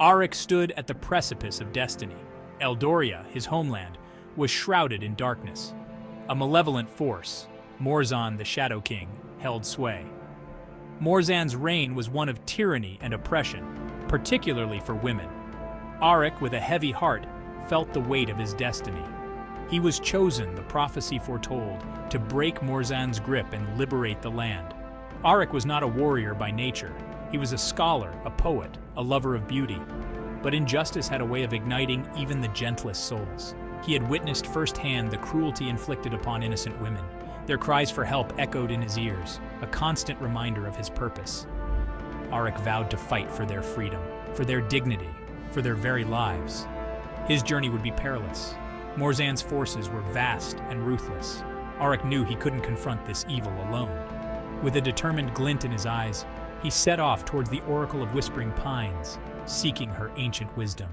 Aric stood at the precipice of destiny. Eldoria, his homeland, was shrouded in darkness. A malevolent force, Morzan the Shadow King, held sway. Morzan's reign was one of tyranny and oppression, particularly for women. Aric, with a heavy heart, felt the weight of his destiny. He was chosen, the prophecy foretold, to break Morzan's grip and liberate the land. Aric was not a warrior by nature. He was a scholar, a poet, a lover of beauty. But injustice had a way of igniting even the gentlest souls. He had witnessed firsthand the cruelty inflicted upon innocent women. Their cries for help echoed in his ears, a constant reminder of his purpose. Aric vowed to fight for their freedom, for their dignity, for their very lives. His journey would be perilous. Morzan's forces were vast and ruthless. Aric knew he couldn't confront this evil alone. With a determined glint in his eyes, he set off towards the Oracle of Whispering Pines, seeking her ancient wisdom.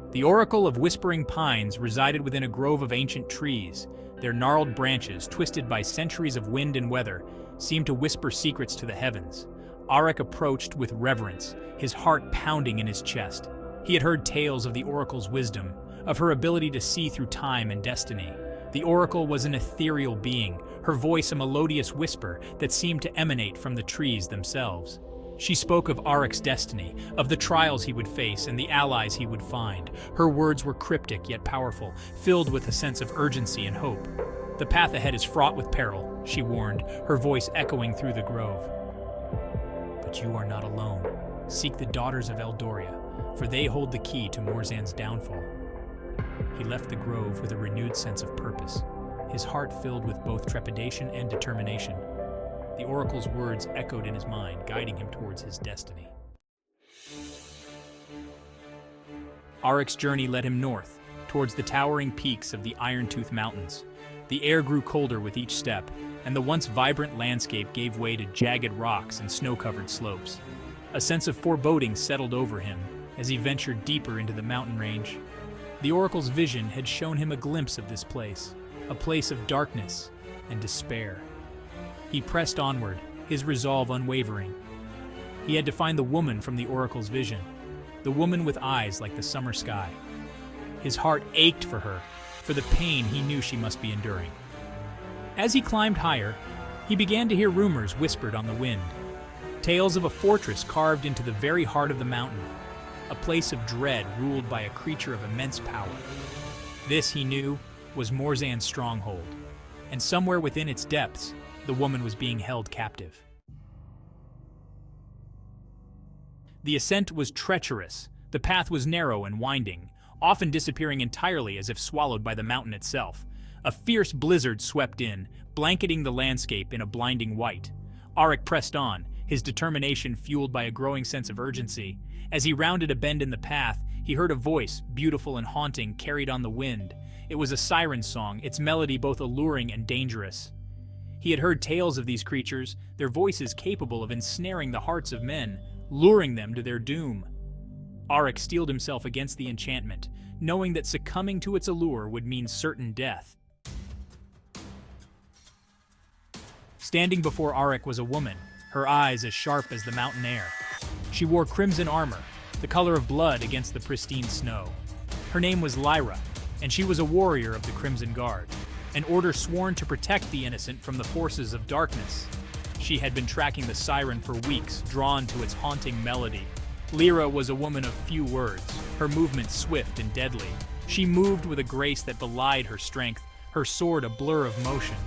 The Oracle of Whispering Pines resided within a grove of ancient trees. Their gnarled branches, twisted by centuries of wind and weather, seemed to whisper secrets to the heavens. Aric approached with reverence, his heart pounding in his chest. He had heard tales of the Oracle's wisdom, of her ability to see through time and destiny. The Oracle was an ethereal being, her voice a melodious whisper that seemed to emanate from the trees themselves. She spoke of Aric's destiny, of the trials he would face and the allies he would find. Her words were cryptic yet powerful, filled with a sense of urgency and hope. The path ahead is fraught with peril, she warned, her voice echoing through the grove. But you are not alone. Seek the daughters of Eldoria, for they hold the key to Morzan's downfall. He left the grove with a renewed sense of purpose, his heart filled with both trepidation and determination. The Oracle's words echoed in his mind, guiding him towards his destiny. Aric's journey led him north, towards the towering peaks of the Iron-Tooth Mountains. The air grew colder with each step, and the once vibrant landscape gave way to jagged rocks and snow-covered slopes. A sense of foreboding settled over him as he ventured deeper into the mountain range. The Oracle's vision had shown him a glimpse of this place, a place of darkness and despair. He pressed onward, his resolve unwavering. He had to find the woman from the Oracle's vision, the woman with eyes like the summer sky. His heart ached for her, for the pain he knew she must be enduring. As he climbed higher, he began to hear rumors whispered on the wind. Tales of a fortress carved into the very heart of the mountain, a place of dread ruled by a creature of immense power. This, he knew, was Morzan's stronghold, and somewhere within its depths, the woman was being held captive. The ascent was treacherous. The path was narrow and winding, often disappearing entirely as if swallowed by the mountain itself. A fierce blizzard swept in, blanketing the landscape in a blinding white. Aric pressed on, his determination fueled by a growing sense of urgency. As he rounded a bend in the path, he heard a voice, beautiful and haunting, carried on the wind. It was a siren song, its melody both alluring and dangerous. He had heard tales of these creatures, their voices capable of ensnaring the hearts of men, luring them to their doom. Aric steeled himself against the enchantment, knowing that succumbing to its allure would mean certain death. Standing before Aric was a woman, her eyes as sharp as the mountain air. She wore crimson armor, the color of blood against the pristine snow. Her name was Lyra, and she was a warrior of the Crimson Guard, an order sworn to protect the innocent from the forces of darkness. She had been tracking the siren for weeks, drawn to its haunting melody. Lyra was a woman of few words, her movements swift and deadly. She moved with a grace that belied her strength, her sword a blur of motion.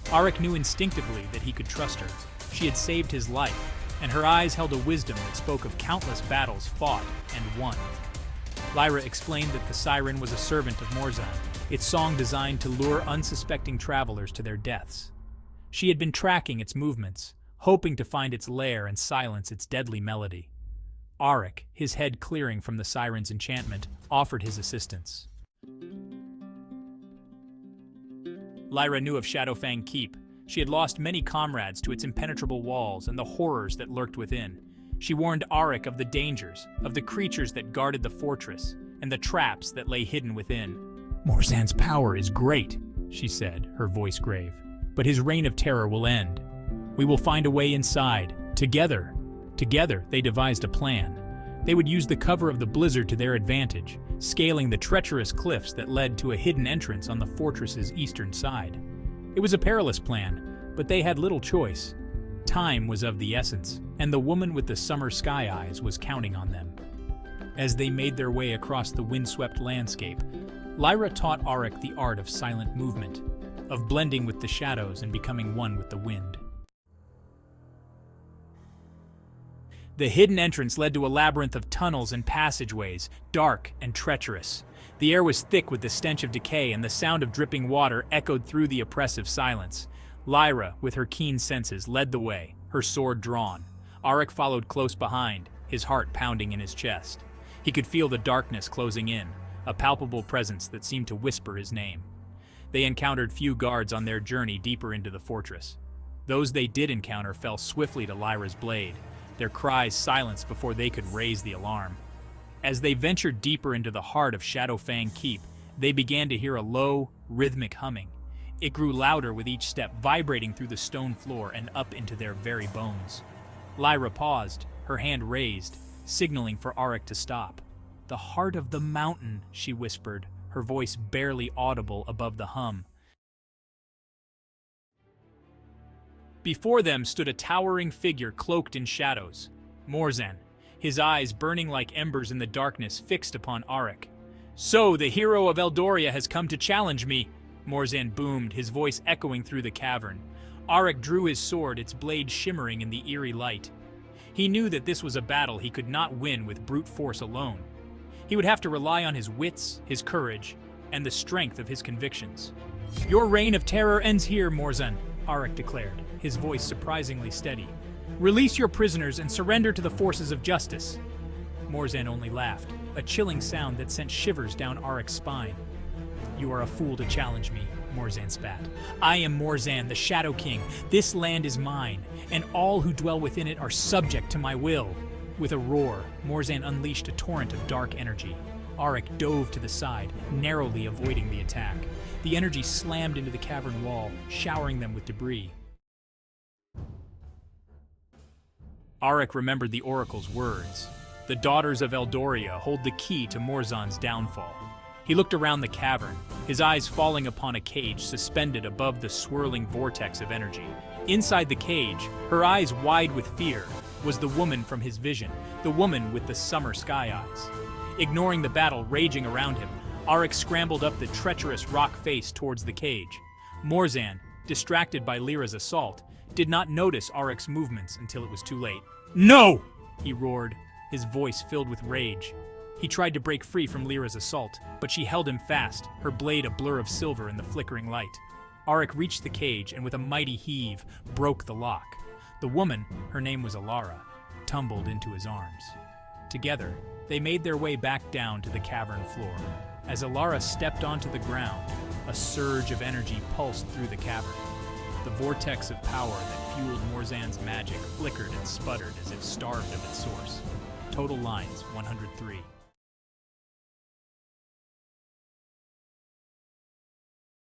Aric knew instinctively that he could trust her. She had saved his life, and her eyes held a wisdom that spoke of countless battles fought and won. Lyra explained that the siren was a servant of Morzan, its song designed to lure unsuspecting travelers to their deaths. She had been tracking its movements, hoping to find its lair and silence its deadly melody. Aric, his head clearing from the siren's enchantment, offered his assistance. Lyra knew of Shadowfang Keep. She had lost many comrades to its impenetrable walls and the horrors that lurked within. She warned Aric of the dangers, of the creatures that guarded the fortress, and the traps that lay hidden within. "Morzan's power is great," she said, her voice grave. "But his reign of terror will end. We will find a way inside, together, Together, they devised a plan. They would use the cover of the blizzard to their advantage, scaling the treacherous cliffs that led to a hidden entrance on the fortress's eastern side. It was a perilous plan, but they had little choice. Time was of the essence, and the woman with the summer sky eyes was counting on them. As they made their way across the windswept landscape, Lyra taught Aric the art of silent movement, of blending with the shadows and becoming one with the wind. The hidden entrance led to a labyrinth of tunnels and passageways, dark and treacherous. The air was thick with the stench of decay, and the sound of dripping water echoed through the oppressive silence. Lyra, with her keen senses, led the way, her sword drawn. Aric followed close behind, his heart pounding in his chest. He could feel the darkness closing in, a palpable presence that seemed to whisper his name. They encountered few guards on their journey deeper into the fortress. Those they did encounter fell swiftly to Lyra's blade, their cries silenced before they could raise the alarm. As they ventured deeper into the heart of Shadowfang Keep, they began to hear a low, rhythmic humming. It grew louder with each step, vibrating through the stone floor and up into their very bones. Lyra paused, her hand raised, signaling for Aric to stop. "The heart of the mountain," she whispered, her voice barely audible above the hum. Before them stood a towering figure cloaked in shadows. Morzan, his eyes burning like embers in the darkness, fixed upon Aric. "So, the hero of Eldoria has come to challenge me," Morzan boomed, his voice echoing through the cavern. Aric drew his sword, its blade shimmering in the eerie light. He knew that this was a battle he could not win with brute force alone. He would have to rely on his wits, his courage, and the strength of his convictions. "Your reign of terror ends here, Morzan," Aric declared, his voice surprisingly steady. "Release your prisoners and surrender to the forces of justice." Morzan only laughed, a chilling sound that sent shivers down Aric's spine. "You are a fool to challenge me," Morzan spat. "I am Morzan, the Shadow King. This land is mine, and all who dwell within it are subject to my will." With a roar, Morzan unleashed a torrent of dark energy. Aric dove to the side, narrowly avoiding the attack. The energy slammed into the cavern wall, showering them with debris. Aric remembered the oracle's words. The daughters of Eldoria hold the key to Morzan's downfall. He looked around the cavern, his eyes falling upon a cage suspended above the swirling vortex of energy. Inside the cage, her eyes wide with fear, was the woman from his vision, the woman with the summer sky eyes. Ignoring the battle raging around him, Aric scrambled up the treacherous rock face towards the cage. Morzan, distracted by Lyra's assault, did not notice Aric's movements until it was too late. "No!" he roared, his voice filled with rage. He tried to break free from Lyra's assault, but she held him fast, her blade a blur of silver in the flickering light. Aric reached the cage and with a mighty heave, broke the lock. The woman, her name was Alara, tumbled into his arms. Together, they made their way back down to the cavern floor. As Alara stepped onto the ground, a surge of energy pulsed through the cavern. The vortex of power that fueled Morzan's magic flickered and sputtered as if starved of its source. Total lines 103.